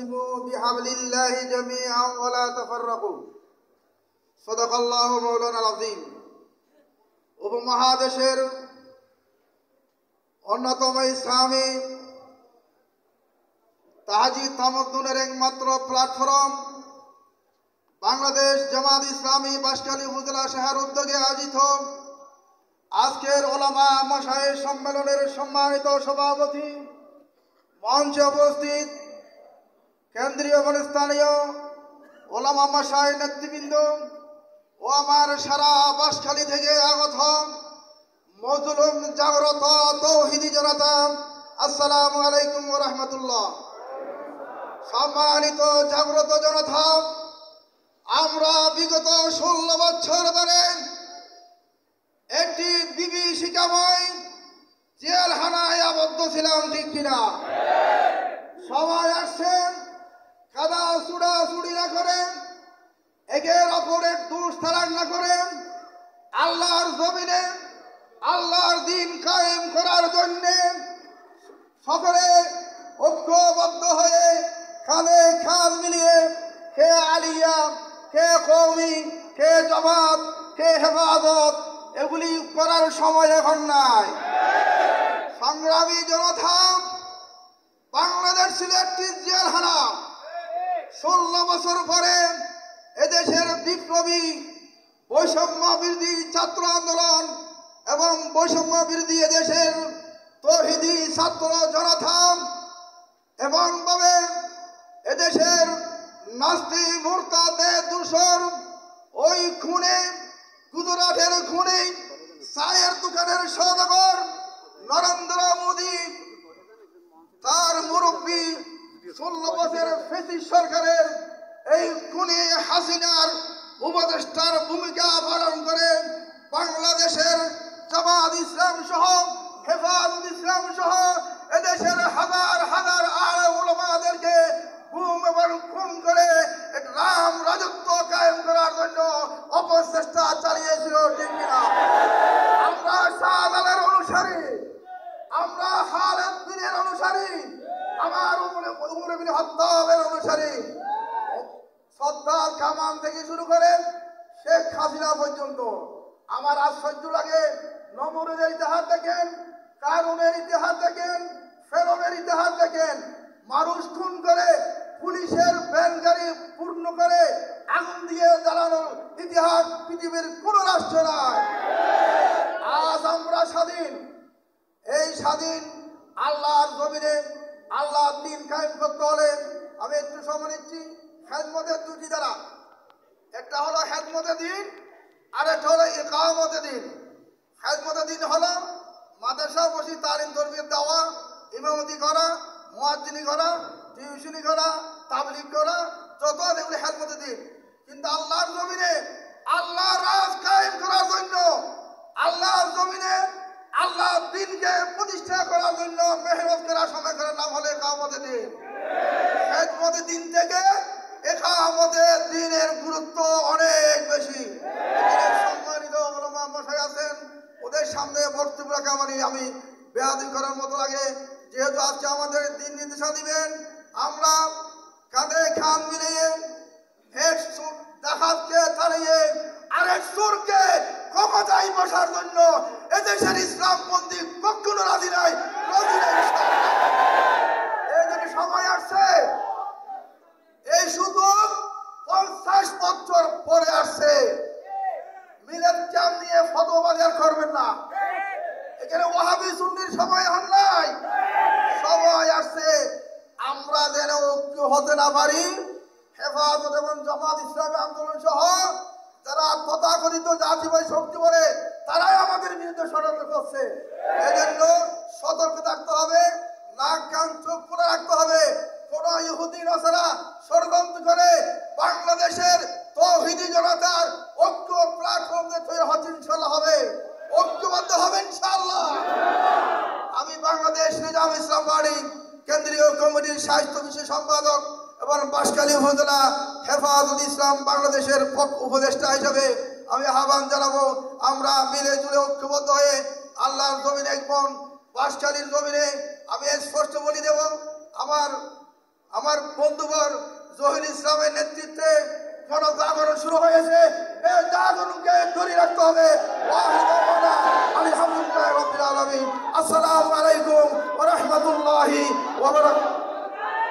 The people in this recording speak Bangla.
واعتصموا بحبل الله جميعا ولا تفرقوا صدق الله مولانا العظيم উপমহাদেশের অন্যতম ইসলামী তাহাজিদ তামাদ্দুনের একমাত্র প্ল্যাটফর্ম বাংলাদেশ জামাত ইসলামী বাঁশখালী উপজেলা শাখার উদ্যোগে আয়োজিত আজকের ওলামা মাশায়েখ সম্মেলনের সম্মানিত সভাপতি, মঞ্চে উপস্থিত কেন্দ্রীয় ও স্থানীয় ওলামা মাশায়েখ নেতৃবৃন্দ ও আমার সারা বাঁশখালী থেকে আগত মজলুম জাগ্রত তৌহিদি জনতা, আসসালামু আলাইকুম ওয়া রাহমাতুল্লাহ। সম্মানিত জাগ্রত জনতা, আমরা বিগত 16 বছর ধরে একটি বিভীষিকাময় জেলখানায় আবদ্ধ ছিলাম, ঠিক কিনা? সবাই আসছেন, কাদা চুড়াচুড়ি না করেন, একের অপরের দোষ তালাক না করেন, আল্লাহর জমিনে আল্লাহর দিন কায়েম করার জন্য সকলে ঐক্যবদ্ধ হয়ে কাঁধে কাঁধ মিলিয়ে কে আলিয়া, কে কওমি, কে জামাত, কে হেফাজত, এগুলি করার সময় এখন নাই। সংগ্রামী জনতা, বাংলাদেশ ছিল একটি জেলখানা। 16 বছর পরে এদেশের বিপ্লবী বৈষম্য বিরোধী ছাত্র আন্দোলন এবং বৈষম্য বিরোধী এদেশের তৌহিদি ছাত্র জনতা এবং ভাবে এদেশের নাস্তি মুরতাদে দূষণ ওই খুনে, গুজরাটের খুনে, চায়ের দোকানের সওদাগর নরেন্দ্র মোদী, তার মুরব্বী 16 বছর ফ্যাসিস্ট সরকারের এই খুনে হাসিনার উপদেষ্টার ভূমিকা পালন করে বাংলাদেশের জামাত ইসলাম সহ হেফাজত ইসলাম সহ এদেশের হাজার হাজার আলেম উলামাদেরকে গুম এবং খুন করে রাম রাজত্ব কায়েম করার জন্য অপচেষ্টা চালিয়েছিল, ঠিক কিনা? আমরা শাহজালালের অনুসারী, আমরা খালেদ বিনের অনুসারী, আমার উমর বিন খাত্তাবের অনুসারী। সর্দার কামাল থেকে শুরু করে শেখ হাসিনা পর্যন্ত আমার আশ্চর্য লাগে। নমরুদের ইতিহাস দেখেন, কারুনের ইতিহাস দেখেন, ফেরনের ইতিহাস দেখেন। মানুষ খুন করে পুলিশের ভ্যান গাড়ি পূর্ণ করে আগুন দিয়ে জ্বালানোর ইতিহাস পৃথিবীর কোন রাষ্ট্র নাই। আজ আমরা স্বাধীন। এই স্বাধীন আল্লাহর জমিনে আল্লাহর দিন কায়েম করতে হলে আমি একটু সময় নিচ্ছি। খেদমতের দুটি দ্বারা, একটা হলো খেদমতের দিন, আর একটা হলো ইকামতের দিন। খেদমতের দিন হলো মাদ্রাসা বসি তালিম তরবিয়ত দেওয়া, ইমামতি করা, মুয়াজ্জিনি করা, টিউশনি করা, তাবলীগ করা, যত এগুলি খেদমতের দিন। কিন্তু আল্লাহর জমিনে আল্লাহর রাজ কায়েম করার জন্য, আল্লাহর জমিনে আল্লাহর দিনকে প্রতিষ্ঠা করার জন্য মেহনত করা, সময় করার নাম হলো ইকামতের দিন। খেদমতের দিন থেকে ইকামতের দিনের গুরুত্ব অনেক বেশি। সম্মানিত ওলামা মশাই আছেন, ওদের সামনে বক্তব্য রাখা আমি বেয়াদবি করার মতো লাগে। যেহেতু আজকে আমাদের দিন নির্দেশনা দিবেন, আমরা কাঁধে কাঁধ মিলিয়ে এক ডাকাতকে তাড়িয়ে আরেক চোরকে ক্ষমতায় বসার জন্য এদেশের ইসলামপন্থী কখনো রাজি নাই। এই জন্য সময় আসছে, এই সুযোগ 50 বছর পরে আসছে। মিলাদ ক্যাম্প নিয়ে ফতোয়া বাজার করবেন না। এখানে ওয়াহাবি সুন্নির সময় হন নাই, সময় আসছে আমরা যেন ঐক্য হতে না পারি। হেফাজত এবং জামাত ইসলামী আন্দোলন সহ যারা তথাকথিত জাতীয় শক্তি বলে তারাই আমাদের বিরুদ্ধে ষড়যন্ত্র করছে। এজন্য সতর্ক থাকতে হবে, নাক কান চোখ খোলা রাখতে হবে। কোন ইহুদি নাসারা ষড়যন্ত্র করে বাংলাদেশের তৌহিদি জনতার ঐক্য প্ল্যাটফর্ম তৈরি হচ্ছে, ইনশাআল্লাহ হবে, ঐক্যবদ্ধ হবে ইনশাআল্লাহ। আমি বাংলাদেশ নিজাম ইসলাম পার্টি কেন্দ্রীয় কমিটির স্বাস্থ্য বিষয় সম্পাদক এবং বাঁশখালী উপজেলা হেফাজত ইসলাম বাংলাদেশের উপদেষ্টা হিসাবে আমি আহ্বান জানাবো, আমরা মিলে জুলে ঐক্যবদ্ধ হয়ে আল্লাহর জমিনে একমন বাঁশখালীর জমিনে আমি স্পষ্ট বলি দেব, আমার আমার বন্ধুবর জহির ইসলামের নেতৃত্বে জনজাগরণ শুরু হয়েছে। এই জাগরণকে ধরে রাখতে হবে। আলহামদুলিল্লাহ রাব্বিল আলামিন। আসসালামু আলাইকুম ওয়া রাহমাতুল্লাহি ওয়া বারাকাতুহু।